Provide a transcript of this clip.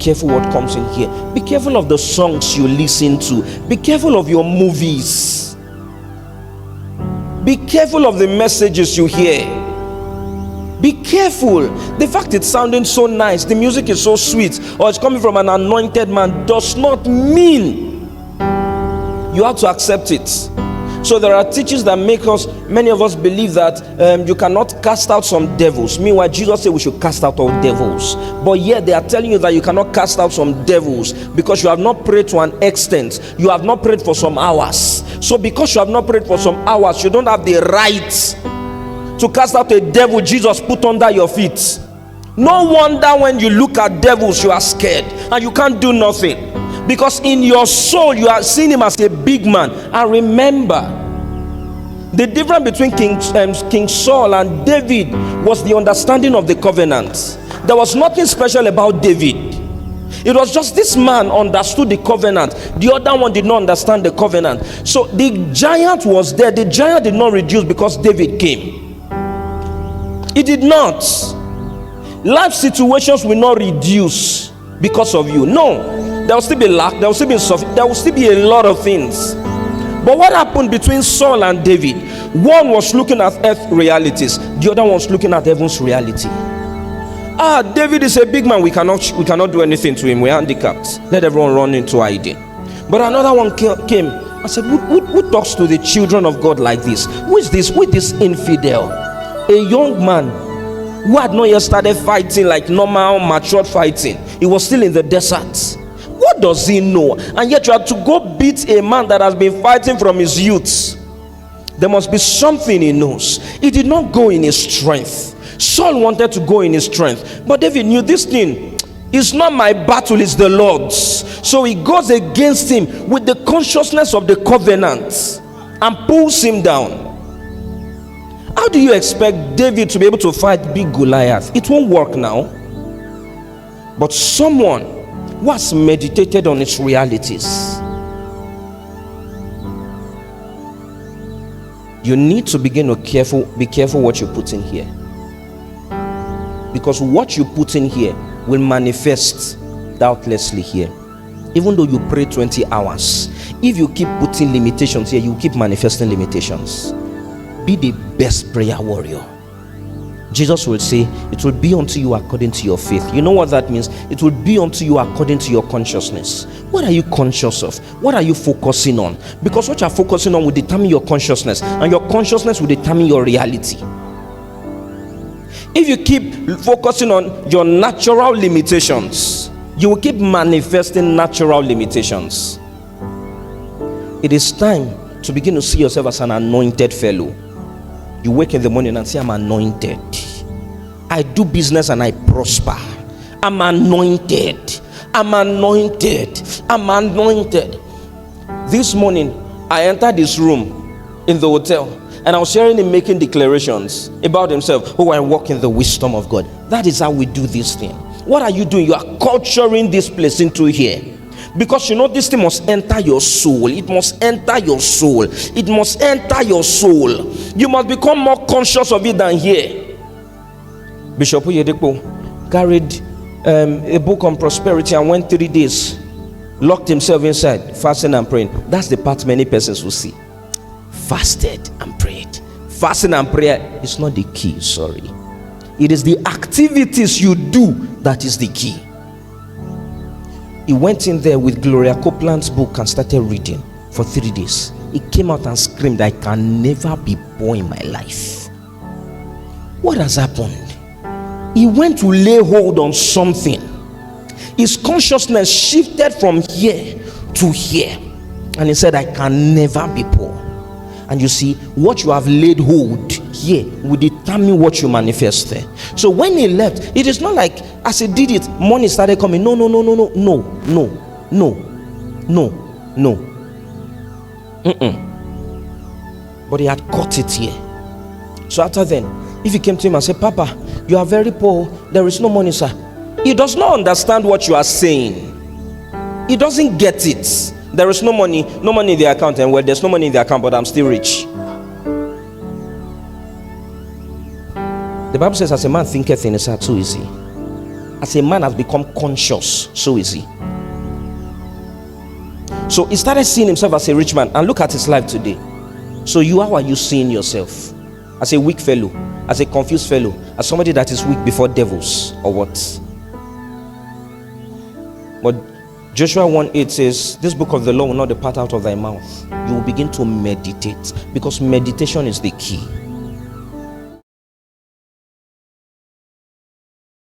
careful what comes in here. Be careful of the songs you listen to. Be careful of your movies. Be careful of the messages you hear. Be careful. The fact it's sounding so nice, the music is so sweet, or it's coming from an anointed man, does not mean you have to accept it. So there are teachings that make many of us believe that you cannot cast out some devils. Meanwhile, Jesus said we should cast out all devils. But yet they are telling you that you cannot cast out some devils because you have not prayed to an extent. You have not prayed for some hours. So because you have not prayed for some hours, you don't have the right to cast out a devil Jesus put under your feet. No wonder when you look at devils, you are scared and you can't do nothing. Because in your soul, you are seeing him as a big man. And remember, the difference between King Saul and David was the understanding of the covenant. There was nothing special about David. It was just this man understood the covenant. The other one did not understand the covenant. So the giant was there. The giant did not reduce because David came. It did not. Life situations will not reduce because of you. No. There will still be lack, there will still be suffering, there will still be a lot of things. But what happened between Saul and David? One was looking at earth realities, the other one was looking at heaven's reality. David is a big man, we cannot do anything to him, we're handicapped. Let everyone run into hiding. But another one came and said, who talks to the children of God like this? Who is this? Who is this infidel? A young man who had not yet started fighting like normal, matured fighting. He was still in the desert. What does he know? And yet you have to go beat a man that has been fighting from his youth. There must be something he knows. He did not go in his strength. Saul wanted to go in his strength, but David knew this thing is not my battle, it's the Lord's. So he goes against him with the consciousness of the covenant and pulls him down. How do you expect David to be able to fight big Goliath? It won't work now. But someone who has meditated on its realities, you need to begin to be careful what you put in here, because what you put in here will manifest doubtlessly here. Even though you pray 20 hours, if you keep putting limitations here, you keep manifesting limitations. Be the best prayer warrior. Jesus will say, it will be unto you according to your faith. You know what that means? It will be unto you according to your consciousness. What are you conscious of? What are you focusing on? Because what you're focusing on will determine your consciousness, and your consciousness will determine your reality. If you keep focusing on your natural limitations, you will keep manifesting natural limitations. It is time to begin to see yourself as an anointed fellow. You wake in the morning and say, I'm anointed. I do business and I prosper. I'm anointed. I'm anointed. I'm anointed. This morning, I entered this room in the hotel, and I was hearing him making declarations about himself. Oh, I walk in the wisdom of God. That is how we do this thing. What are you doing? You are culturing this place into here. Because you know this thing must enter your soul. It must enter your soul. It must enter your soul. You must become more conscious of it than here. Bishop Oyedepo carried a book on prosperity and went 3 days, locked himself inside, fasting and praying. That's the part many persons will see. Fasted and prayed. Fasting and prayer is not the key, sorry. It is the activities you do that is the key. He went in there with Gloria Copeland's book and started reading for 3 days. He came out and screamed, I can never be poor in my life. What has happened? He went to lay hold on something. His consciousness shifted from here to here, and he said, I can never be poor. And you see, what you have laid hold here will determine what you manifest there. So when he left, it is not like as he did it, money started coming. No. But he had caught it here. So after then, if he came to him and said, Papa, you are very poor, there is no money, sir. He does not understand what you are saying. He doesn't get it. There is no money in the account, and well, there's no money in the account, but I'm still rich. The Bible says, as a man thinketh in his heart, so is he. As a man has become conscious, so is he. So he started seeing himself as a rich man, and look at his life today. So how are you seeing yourself? As a weak fellow, as a confused fellow, as somebody that is weak before devils, or what? But Joshua 1:8 says, this book of the law will not depart out of thy mouth. You will begin to meditate, because meditation is the key.